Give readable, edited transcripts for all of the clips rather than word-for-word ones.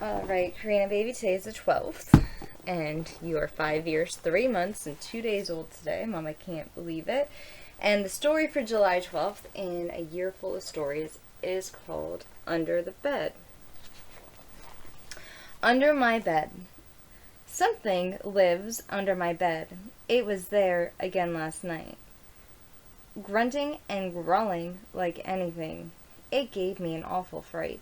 Alright, Karina baby, today is the 12th, and you are 5 years, 3 months, and 2 days old today. Mom, I can't believe it. And the story for July 12th in A Year Full of Stories is called Under the Bed. Under my bed. Something lives under my bed. It was there again last night. Grunting and growling like anything. It gave me an awful fright.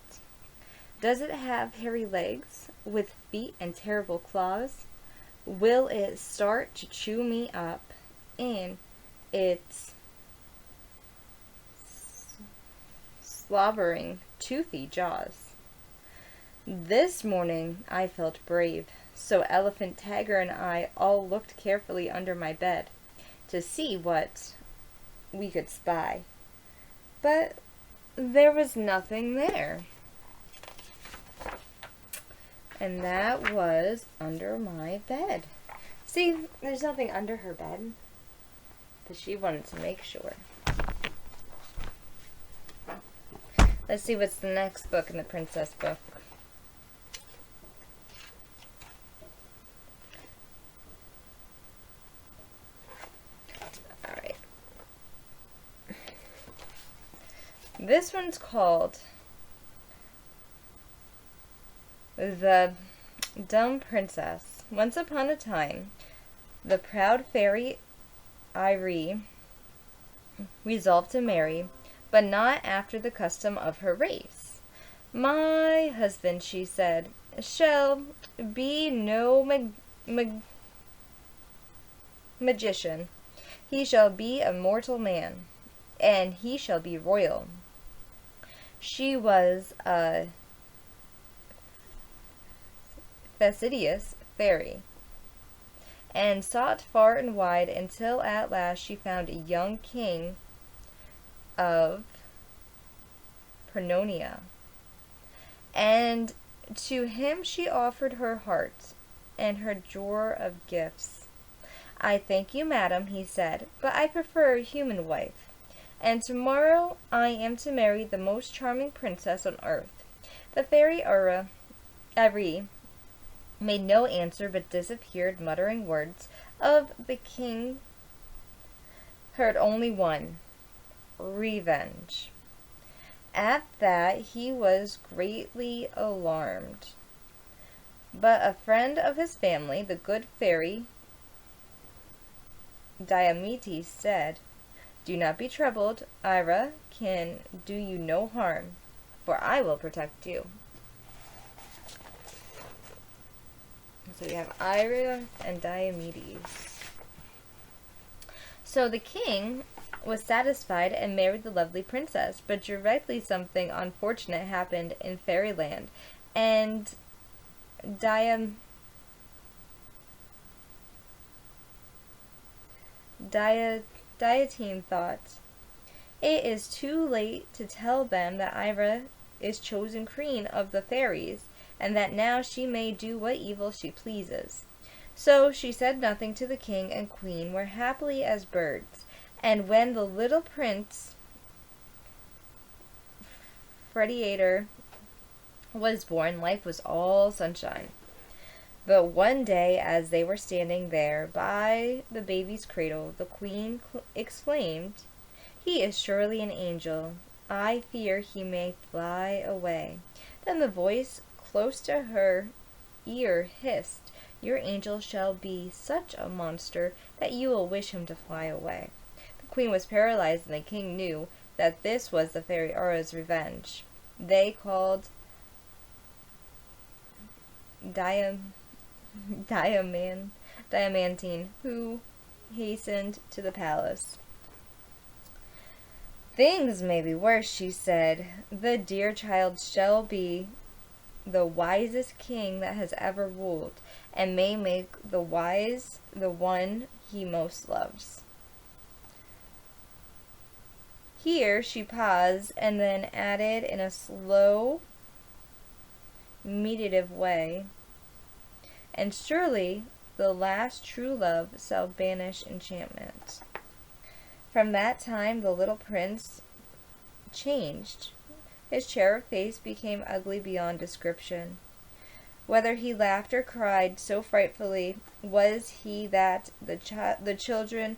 Does it have hairy legs with feet and terrible claws? Will it start to chew me up in its slobbering, toothy jaws? This morning I felt brave, so Elephant Tiger and I all looked carefully under my bed to see what we could spy. But there was nothing there. And that was under my bed. See, there's nothing under her bed, but she wanted to make sure. Let's see what's the next book in the princess book. Alright. This one's called The Dumb Princess. Once upon a time, the proud fairy Irie resolved to marry, but not after the custom of her race. My husband, she said, shall be no magician. He shall be a mortal man, and he shall be royal. She was a fastidious fairy, and sought far and wide until at last she found a young king of Pernonia, and to him she offered her heart and her drawer of gifts. I thank you, madam, he said, but I prefer a human wife, and tomorrow I am to marry the most charming princess on earth. The fairy Irie made no answer, but disappeared, muttering words of the king heard only one: revenge. At that he was greatly alarmed, but a friend of his family, the good fairy Diomedes, said, do not be troubled. Ira can do you no harm, for I will protect you. So we have Ira and Diomedes. So the king was satisfied and married the lovely princess, but directly something unfortunate happened in fairyland, and Diatine thought, it is too late to tell them that Ira is chosen queen of the fairies, and that now she may do what evil she pleases. So she said nothing to the king, and queen were happily as birds. And when the little prince Frediator was born, life was all sunshine. But one day, as they were standing there by the baby's cradle, the queen exclaimed, he is surely an angel. I fear he may fly away. Then the voice close to her ear hissed, your angel shall be such a monster that you will wish him to fly away. The queen was paralyzed, and the king knew that this was the fairy Aura's revenge. They called Diamantine, who hastened to the palace. Things may be worse, she said. The dear child shall be the wisest king that has ever ruled, and may make the wise the one he most loves. Here she paused, and then added in a slow, meditative way, and surely the last true love shall banish enchantment. From that time the little prince changed. His cherub face became ugly beyond description. Whether he laughed or cried so frightfully was he that the children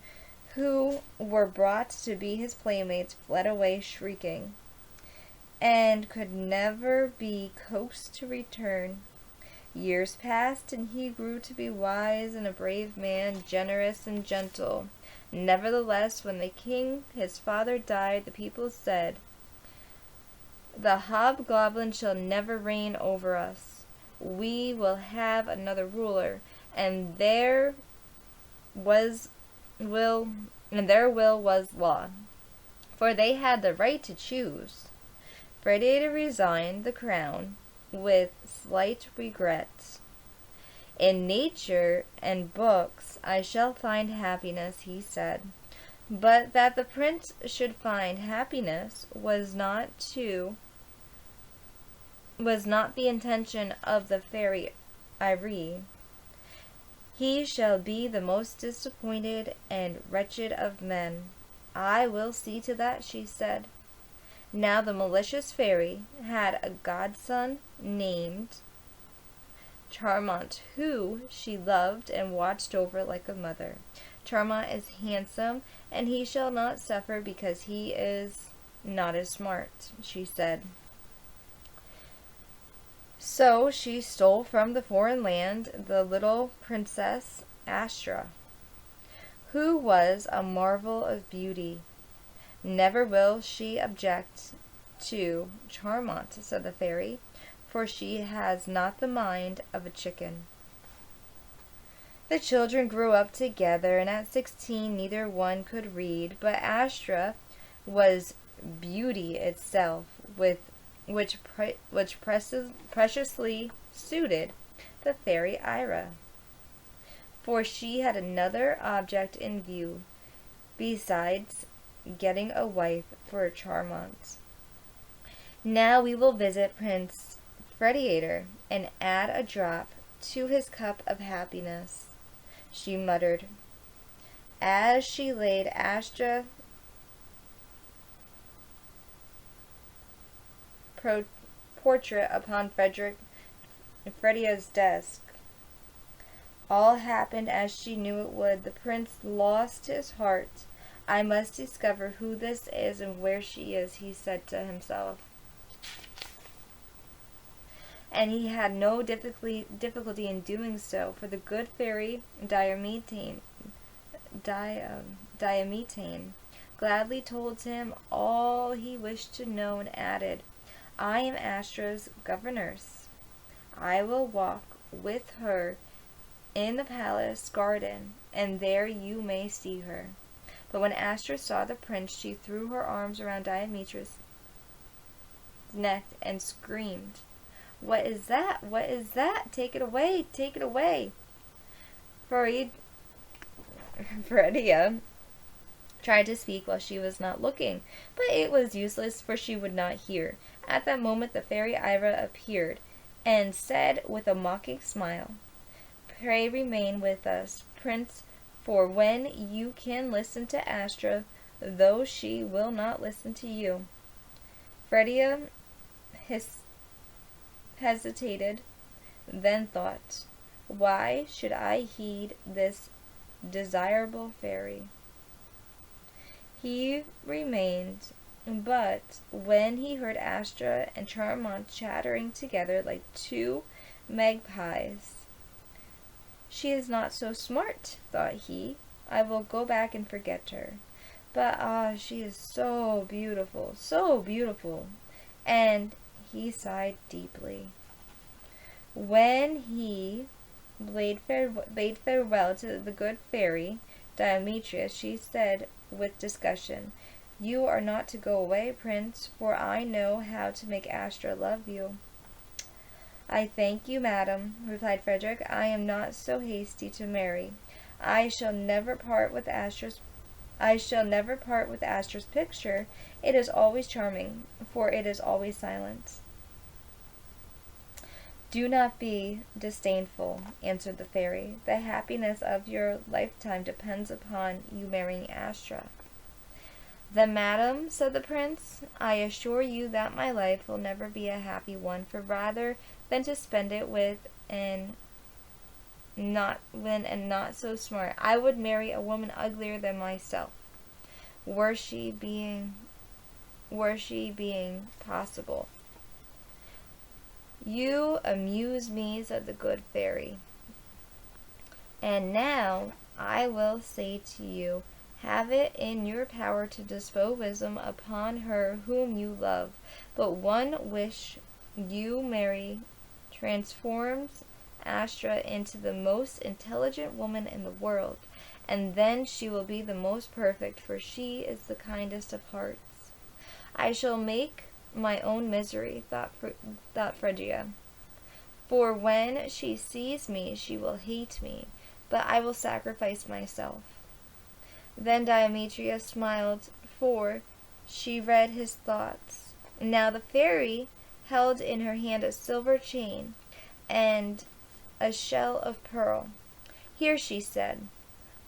who were brought to be his playmates fled away shrieking, and could never be coaxed to return. Years passed, and he grew to be wise and a brave man, generous and gentle. Nevertheless, when the king his father died, the people said, "The hobgoblin shall never reign over us. We will have another ruler, and was will their will was law, for they had the right to choose." Predator resigned the crown with slight regrets. "In nature and books I shall find happiness," he said. But that the prince should find happiness was not the intention of the fairy Irie. "He shall be the most disappointed and wretched of men." "I will see to that," she said. Now the malicious fairy had a godson named Charmant, who she loved and watched over like a mother. "Charmant is handsome, and he shall not suffer because he is not as smart," she said. So she stole from the foreign land the little princess Astra, who was a marvel of beauty. "Never will she object to Charmant," said the fairy, "for she has not the mind of a chicken." The children grew up together, and at 16 neither one could read, but Astra was beauty itself, which preciously suited the fairy Ira, for she had another object in view besides getting a wife for Charmant. "Now we will visit Prince Predator and add a drop to his cup of happiness," she muttered, as she laid Astra's portrait upon Fredia's desk. All happened as she knew it would. The prince lost his heart. "I must discover who this is and where she is," he said to himself. And he had no difficulty in doing so, for the good fairy Diamantine gladly told him all he wished to know and added, "I am Astra's governess. I will walk with her in the palace garden, and there you may see her." But when Astra saw the prince, she threw her arms around Diamitra's neck and screamed, "What is that? What is that? Take it away! Take it away!" Fredia tried to speak while she was not looking, but it was useless, for she would not hear. At that moment the fairy Ira appeared, and said with a mocking smile, "Pray remain with us, Prince, for when you can listen to Astra, though she will not listen to you." Fredia hesitated, then thought, "Why should I heed this desirable fairy?" He remained, but when he heard Astra and Charmant chattering together like two magpies, "She is not so smart," thought he. "I will go back and forget her. But she is so beautiful, so beautiful." And he sighed deeply. When he bade farewell to the good fairy Diamantria, she said with discussion, "You are not to go away, Prince, for I know how to make Astra love you." "I thank you, madam," replied Frederick. "I am not so hasty to marry. I shall never part with Astra's picture. It is always charming, for it is always silent." "Do not be disdainful," answered the fairy. "The happiness of your lifetime depends upon you marrying Astra." "Then, madam," said the prince, "I assure you that my life will never be a happy one, for rather than to spend it with and not so smart. I would marry a woman uglier than myself, were she being possible. You amuse me, said the good fairy. And now I will say to you, have it in your power to bestow wisdom upon her whom you love, but one wish you marry transforms Astra into the most intelligent woman in the world, and then she will be the most perfect, for she is the kindest of hearts. I shall make my own misery, thought Phrygia, for when she sees me she will hate me, but I will sacrifice myself. Then Diomedes smiled, for she read his thoughts. Now the fairy held in her hand a silver chain and a shell of pearl. Here, she said,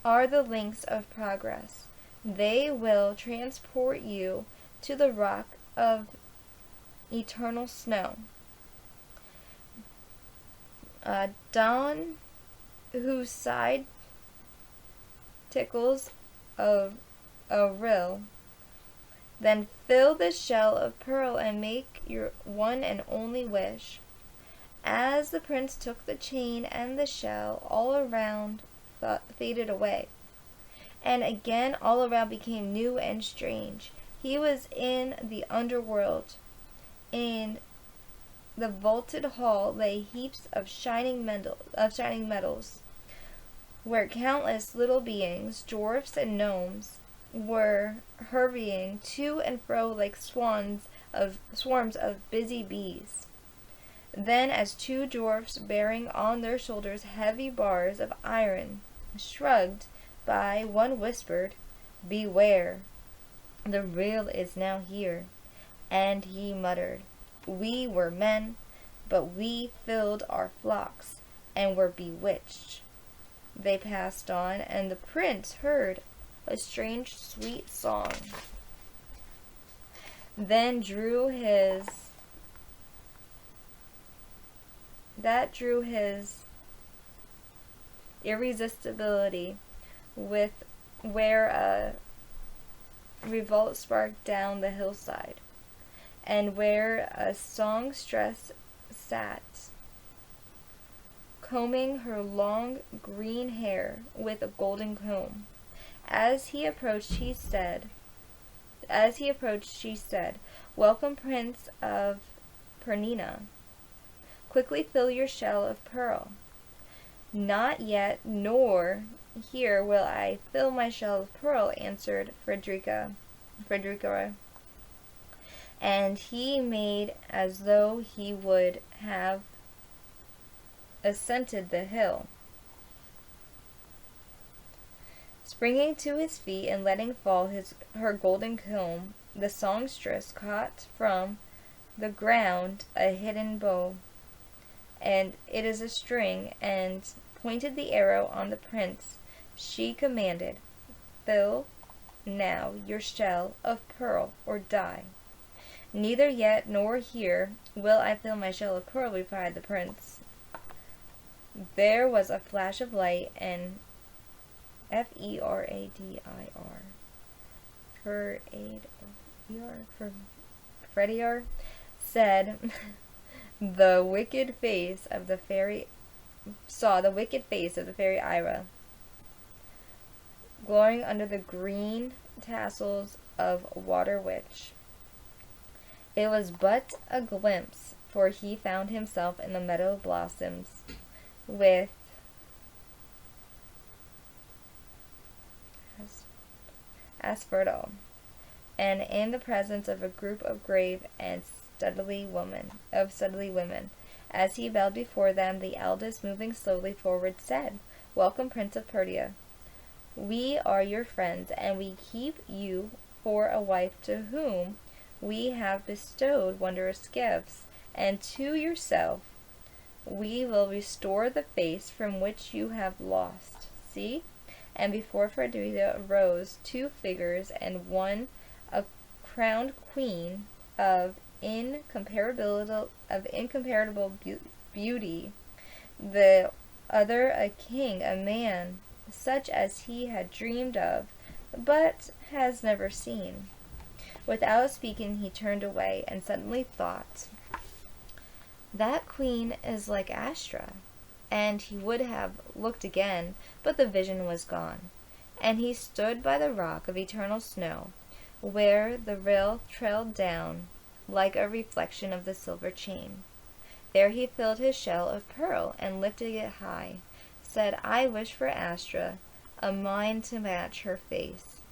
are the links of progress. They will transport you to the rock of eternal snow. Dawn, whose side tickles of a rill, then fill the shell of pearl and make your one and only wish. As the prince took the chain and the shell, all around faded away, and again all around became new and strange. He was in the underworld. In the vaulted hall lay heaps of shining metals, where countless little beings, dwarfs and gnomes, were hurrying to and fro like swarms of busy bees. Then, as two dwarfs bearing on their shoulders heavy bars of iron shrugged by, one whispered, "Beware, the real is now here." And he muttered, "We were men, but we filled our flocks and were bewitched." They passed on, and the prince heard a strange, sweet song. Then drew his irresistibility with where a revolt sparked down the hillside, and where a songstress sat, combing her long green hair with a golden comb. As he approached, she said, "Welcome, Prince of Karina. Quickly fill your shell of pearl." "Not yet, nor here will I fill my shell of pearl," answered Frederica. And he made as though he would have ascended the hill. Springing to his feet and letting fall her golden comb, the songstress caught from the ground a hidden bow, and it is a string, and pointed the arrow on the prince. She commanded, "Fill now your shell of pearl, or die." "Neither yet nor here will I fill my shell of pearl," replied the prince. There was a flash of light, and Frediar said, the wicked face of the fairy Ira, glowing under the green tassels of Water Witch. It was but a glimpse, for he found himself in the meadow blossoms with Asphodel, and in the presence of a group of grave and studly women. As he bowed before them, the eldest, moving slowly forward, said, "Welcome, Prince of Persia. We are your friends, and we keep you for a wife, to whom we have bestowed wondrous gifts, and to yourself we will restore the face from which you have lost. See?" And before Frederica rose two figures, and one a crowned queen of incomparable beauty, the other a king, a man such as he had dreamed of, but has never seen. Without speaking, he turned away and suddenly thought, "That queen is like Astra." And he would have looked again, but the vision was gone, and he stood by the rock of eternal snow, where the rail trailed down like a reflection of the silver chain. There he filled his shell of pearl and lifting it high, said, "I wish for Astra, a mind to match her face."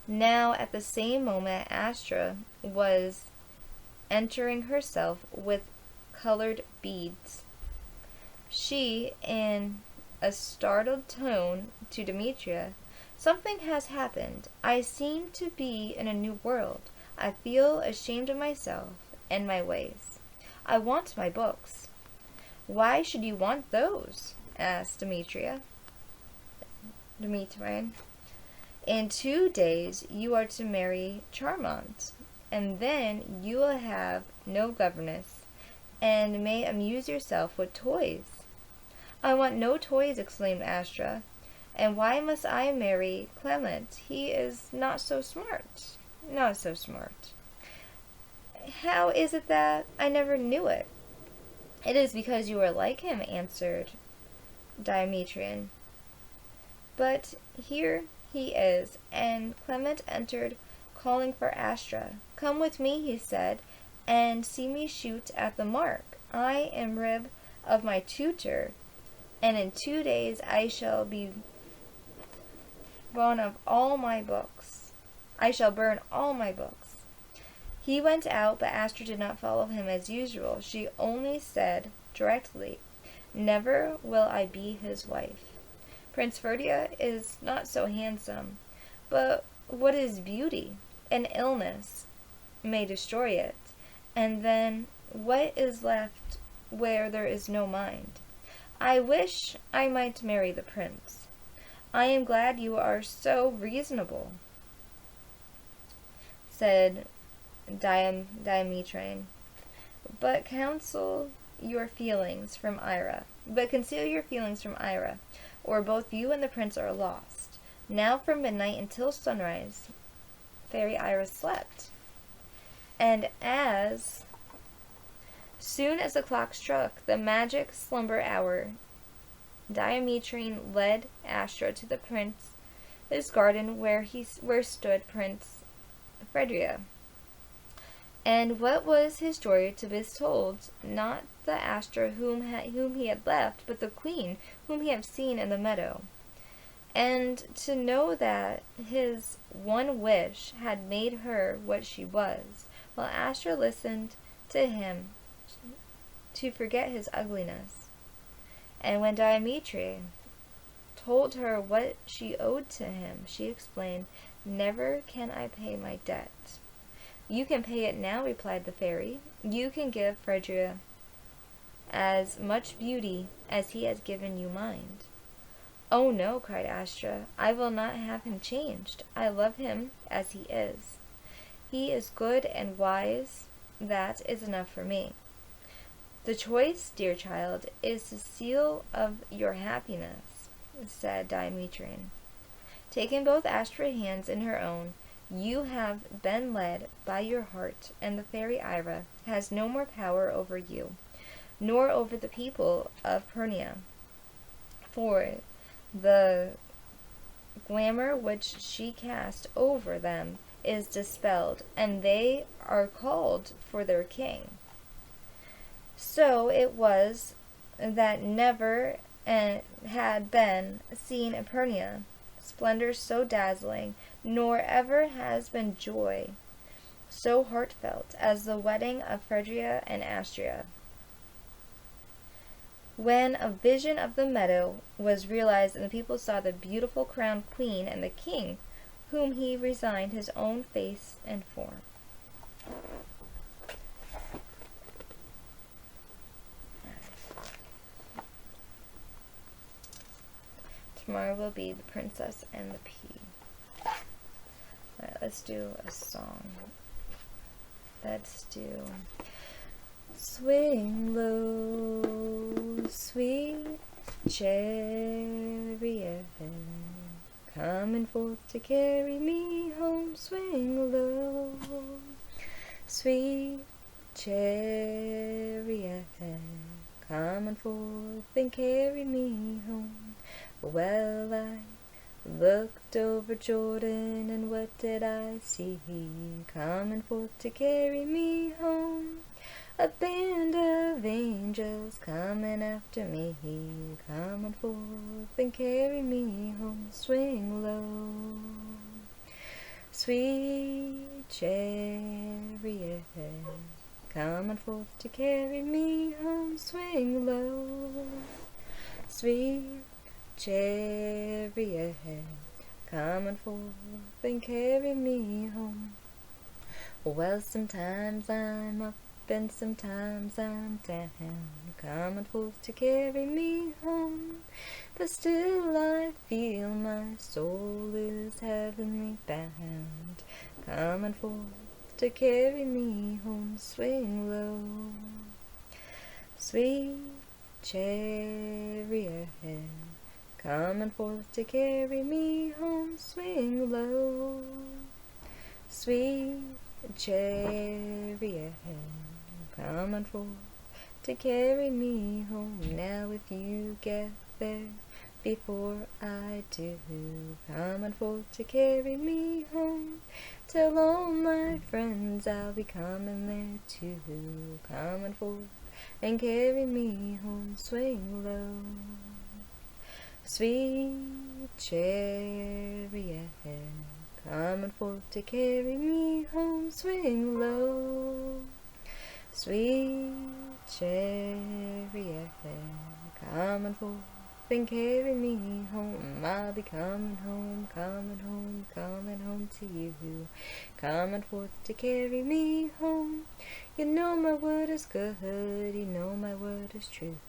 Now at the same moment Astra was entering herself with colored beads. She, in a startled tone to Demetria, "Something has happened. I seem to be in a new world. I feel ashamed of myself and my ways. I want my books." "Why should you want those?" asked Demetrian. "In 2 days you are to marry Charmant, and then you will have no governess, and may amuse yourself with toys." "I want no toys," exclaimed Astra. "And why must I marry Clement? He is not so smart." "Not so smart." "How is it that I never knew it?" "It is because you are like him," answered Diametrian. "But here he is," and Clement entered, calling for Astra. "Come with me," he said, "and see me shoot at the mark. I am rib of my tutor, and in 2 days I shall be born of all my books. I shall burn all my books." He went out, but Astra did not follow him as usual. She only said directly, "Never will I be his wife. Prince Ferdia is not so handsome, but what is beauty? An illness may destroy it, and then what is left where there is no mind? I wish I might marry the prince." "I am glad you are so reasonable," said Diametrian. But conceal your feelings from Ira, or both you and the prince are lost." Now from midnight until sunrise, Fairy Ira slept, and as soon as the clock struck the magic slumber hour, Diametrian led Astra to the prince's garden where stood Prince Fredria. And what was his joy to be told, not the Astra whom he had left, but the queen whom he had seen in the meadow, and to know that his one wish had made her what she was, while Astra listened to him to forget his ugliness. And when Diametra told her what she owed to him, she explained, "Never can I pay my debt." "You can pay it now," replied the fairy. "You can give Frederick as much beauty as he has given you mind." "Oh no," cried Astra, "I will not have him changed. I love him as he is. He is good and wise. That is enough for me." "The choice, dear child, is the seal of your happiness," said Diametrian. Taking both Astra's hands in her own, "You have been led by your heart, and the fairy Ira has no more power over you, nor over the people of Pernia, for the glamour which she cast over them is dispelled, and they are called for their king." So it was that never had been seen in Pernia splendor so dazzling, nor ever has been joy so heartfelt as the wedding of Fredria and Astria. When a vision of the meadow was realized and the people saw the beautiful crowned queen and the king, whom he resigned his own face and form. Tomorrow will be the princess and the pea. Alright, let's do a song. Let's do "Swing Low, Sweet chariot, coming forth to carry me home, swing low. Sweet chariot, come and forth and carry me home. Well, I looked over Jordan, and what did I see? Coming forth to carry me home. A band of angels coming after me, coming forth and carry me home. Swing low. Sweet chariot, coming forth to carry me home, swing low. Sweet chariot, coming forth and carry me home. Well, sometimes I'm up and sometimes I'm down, coming forth to carry me home. But still I feel my soul is heavenly bound, coming forth to carry me home, swing low. Sweet chariot, coming forth to carry me home, swing low. Sweet chariot, coming forth to carry me home. Now if you get there before I do, coming forth to carry me home. Tell all my friends I'll be coming there too, coming forth and carry me home, swing low. Sweet chariot, coming forth to carry me home, swing low. Sweet chariot, coming forth and carry me home. I'll be coming home, coming home, coming home to you, coming forth to carry me home. You know my word is good, you know my word is true,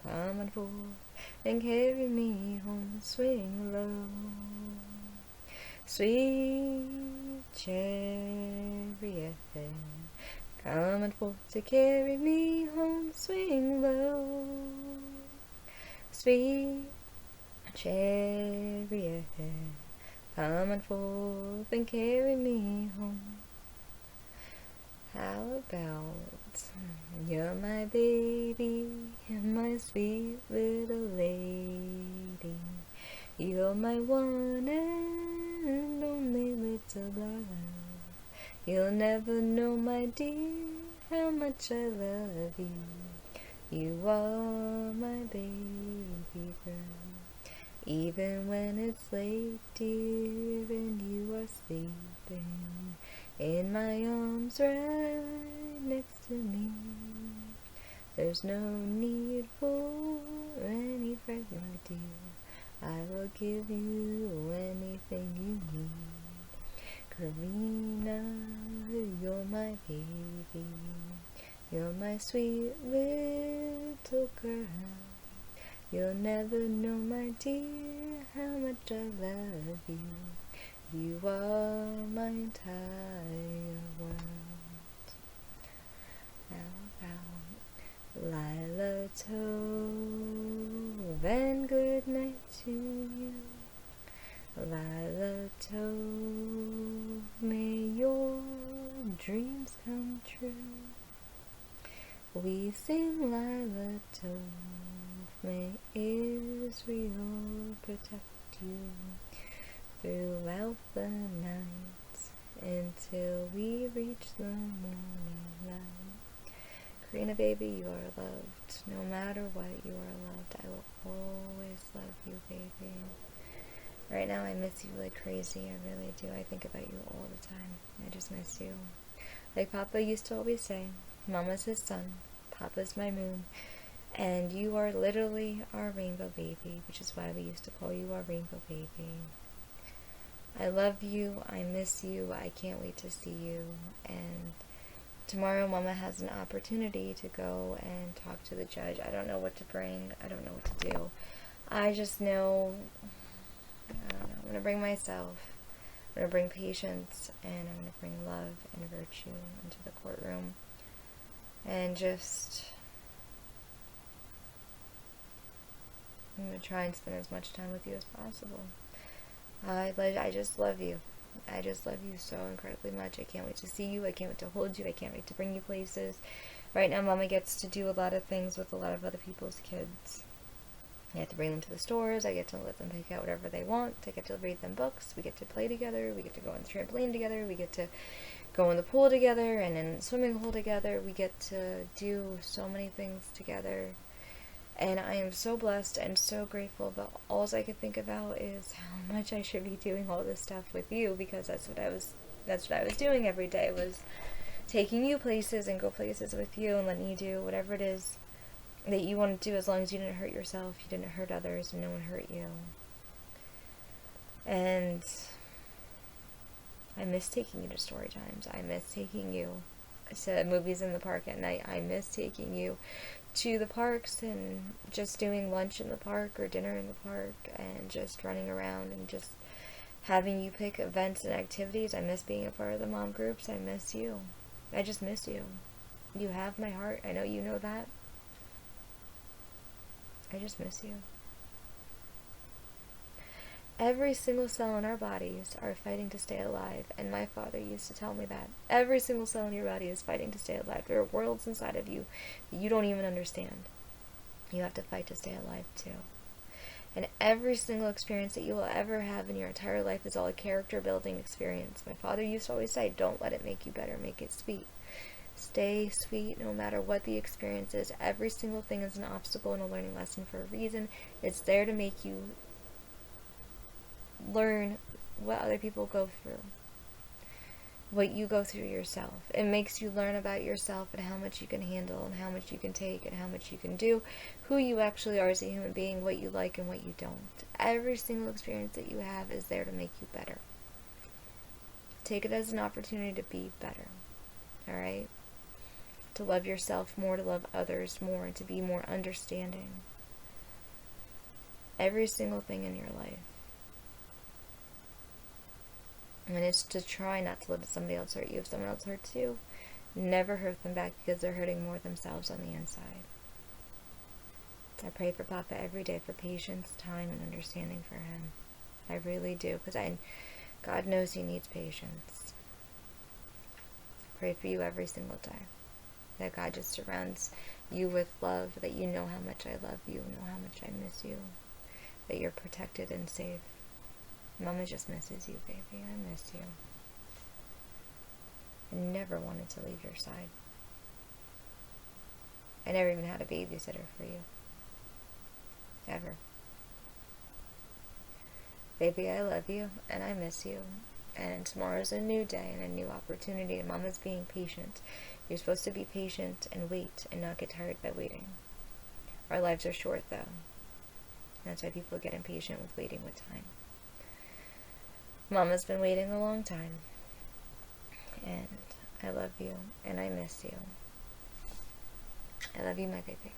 coming forth and carry me home, swing low. Sweet chariot, coming forth to carry me home, swing low. Sweet chariot, coming forth and carry me home. How about you're my baby, you're my sweet little lady, you're my one and only little love. You'll never know, my dear, how much I love you. You are my baby girl. Even when it's late, dear, and you are sleeping in my arms right next to me, there's no need for any fright, my dear. I will give you anything you need. Karina, you're my baby, you're my sweet little girl. You'll never know, my dear, how much I love you. You are my entire world. How about Lila Tove, and good night to you. Lila Tove, may your dreams come true. We sing Lila Tove, may Israel protect you throughout the night until we reach the morning light. Karina, baby, you are loved. No matter what, you are loved. I will always love you, baby. Right now, I miss you like crazy. I really do. I think about you all the time. I just miss you. Like Papa used to always say, Mama's his sun, Papa's my moon, and you are literally our rainbow baby, which is why we used to call you our rainbow baby. I love you. I miss you. I can't wait to see you. And tomorrow, Mama has an opportunity to go and talk to the judge. I don't know what to bring. I don't know what to do. I just know, I don't know, I'm going to bring myself. I'm going to bring patience, and I'm going to bring love and virtue into the courtroom. And just try and spend as much time with you as possible. I just love you. I just love you so incredibly much. I can't wait to see you. I can't wait to hold you. I can't wait to bring you places. Right now, Mama gets to do a lot of things with a lot of other people's kids. I get to bring them to the stores. I get to let them pick out whatever they want. I get to read them books. We get to play together. We get to go on the trampoline together. We get to go in the pool together and in the swimming hole together. We get to do so many things together. And I am so blessed and so grateful, but all I could think about is how much I should be doing all this stuff with you, because that's what I was doing every day, was taking you places and go places with you and letting you do whatever it is that you want to do, as long as you didn't hurt yourself, you didn't hurt others, and no one hurt you. And I miss taking you to story times. I miss taking you to movies in the park at night. I miss taking you to the parks and just doing lunch in the park or dinner in the park and just running around and just having you pick events and activities. I miss being a part of the mom groups. I miss you. I just miss you. You have my heart. I know you know that. I just miss you. Every single cell in our bodies are fighting to stay alive, and my father used to tell me that. Every single cell in your body is fighting to stay alive. There are worlds inside of you that you don't even understand. You have to fight to stay alive too. And every single experience that you will ever have in your entire life is all a character building experience. My father used to always say, don't let it make you better, make it sweet. Stay sweet no matter what the experience is. Every single thing is an obstacle and a learning lesson for a reason. It's there to make you learn what other people go through, what you go through yourself. It makes you learn about yourself and how much you can handle and how much you can take and how much you can do, who you actually are as a human being, what you like and what you don't. Every single experience that you have is there to make you better. Take it as an opportunity to be better, alright? To love yourself more, to love others more, and to be more understanding. Every single thing in your life. And it's to try not to let somebody else hurt you. If someone else hurts you, never hurt them back, because they're hurting more themselves on the inside. I pray for Papa every day for patience, time, and understanding for him. I really do, because God knows he needs patience. I pray for you every single day, that God just surrounds you with love, that you know how much I love you, know how much I miss you, that you're protected and safe. Mama just misses you, baby. I miss you. I never wanted to leave your side. I never even had a babysitter for you. Ever. Baby, I love you, and I miss you. And tomorrow's a new day and a new opportunity, and Mama's being patient. You're supposed to be patient and wait and not get tired by waiting. Our lives are short, though. That's why people get impatient with waiting with time. Mama's been waiting a long time, and I love you, and I miss you. I love you, my baby.